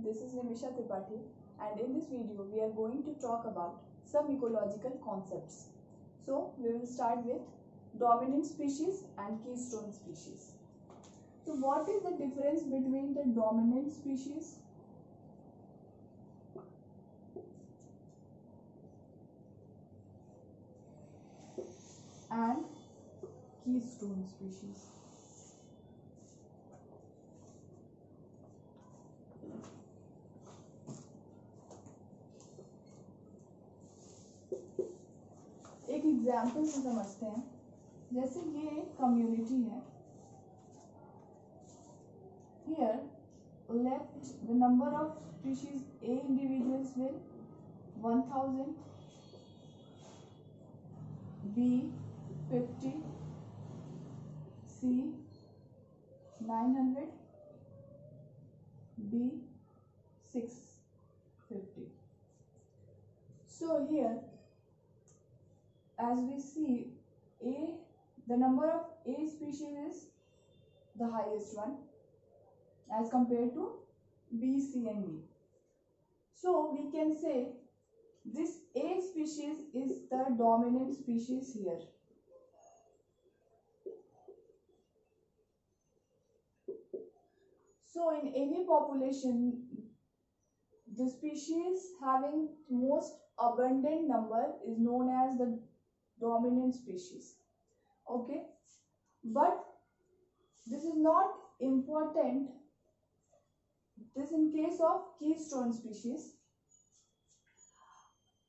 this is Nimisha Tripathi, and in this video we are going to talk about some ecological concepts. So we will start with dominant species and keystone species. So what is the difference between the dominant species and keystone species? एक example से समझते हैं. जैसे ये एक community है. Here left the number of species A individuals will 1000, B 50, C 900, D 650. So here, as we see, the number of A species is the highest one as compared to B, C and D. So we can say this A species is the dominant species here. So in any population, the species having most abundant number is known as the dominant species. Okay, but this is not important. This in case of keystone species.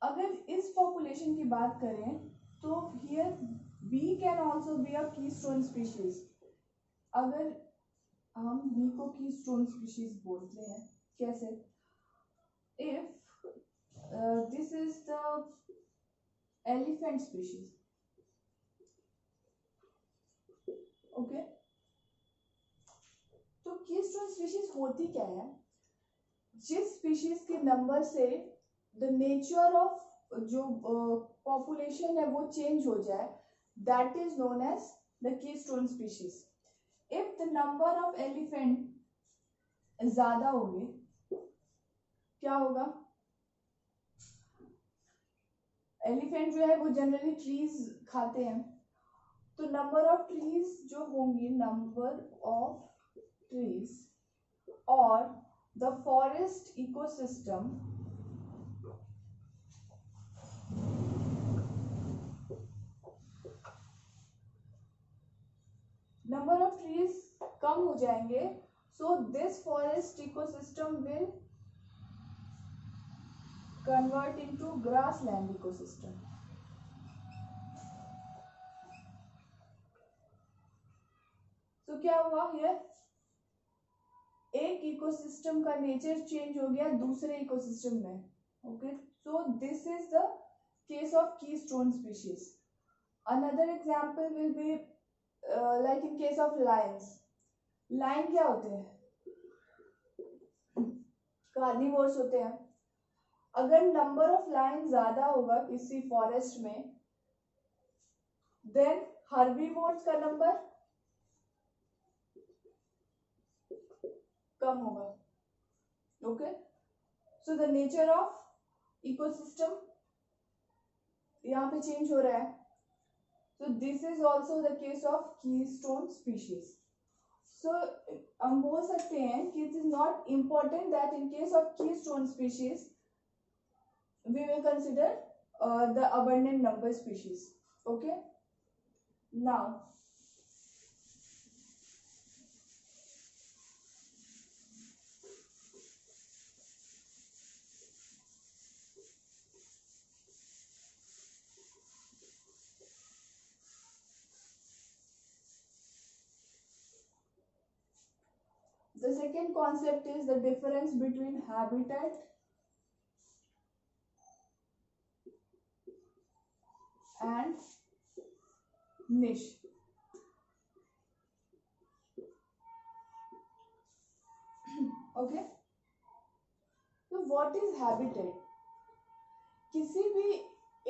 अगर इस population की बात करें तो here B can also be a keystone species. अगर हम B को keystone species बोलते हैं, कैसे? If this is the elephant species, okay, तो keystone species होती क्या है? जिस species के नंबर से the nature of जो population है वो change हो जाए, that is known as the keystone species. If the number of elephant ज्यादा होंगे, क्या होगा? एलिफेंट जो है वो जनरली ट्रीज खाते हैं, तो नंबर ऑफ ट्रीज जो होंगी, नंबर ऑफ ट्रीज और the forest ecosystem number of trees कम हो जाएंगे. So this forest ecosystem will convert into grassland ecosystem. So क्या हुआ here? एक इकोसिस्टम का नेचर चेंज हो गया दूसरे इकोसिस्टम में. Okay, so this is the case of keystone species. Another example will be like in case of lions. Lion क्या होते हैं? कार्निवोर्स होते हैं. अगर नंबर ऑफ लायन ज्यादा होगा किसी फॉरेस्ट में, देन हर्बीवोर्स का नंबर कम होगा. Okay, so the nature of ecosystem यहाँ पे चेंज हो रहा है. So this is also the case of keystone species. सो हम बोल सकते हैं कि it is not important that in case of keystone species we will consider the abundant number species. Okay, now the second concept is the difference between habitat and niche. Okay, so what is habitat? किसी भी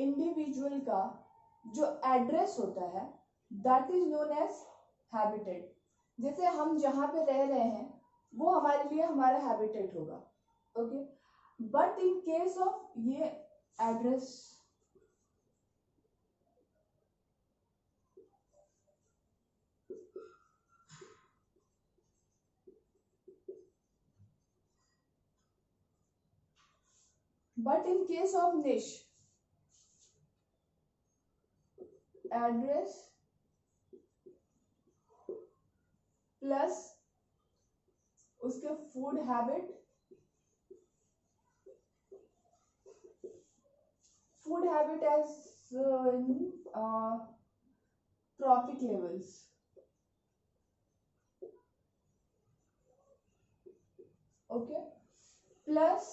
individual का जो address होता है, that is known as habitat. जैसे हम जहाँ पे रह रहे हैं वो हमारे लिए हमारा हैबिटेट होगा. Okay, but in case of ये address, but in case of niche, address प्लस उसके food habit, food habit as in trophic levels, okay, plus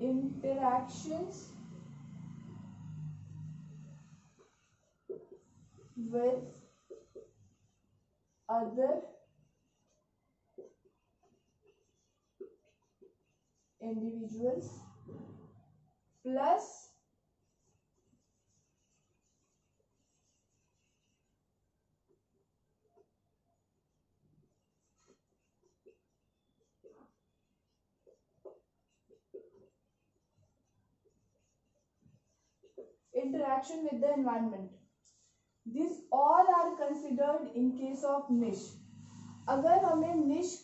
interactions with other individuals, plus interaction with the environment. These all are considered in case of niche. अगर हमें niche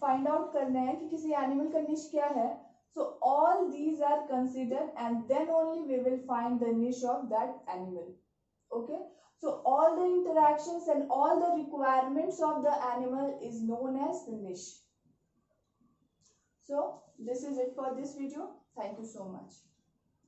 find out करना है कि किसी animal का निश क्या है, so all these are considered and then only we will find the niche of that animal. Okay, so all the interactions and all the requirements of the animal is known as the niche. So this is it for this video. Thank you so much.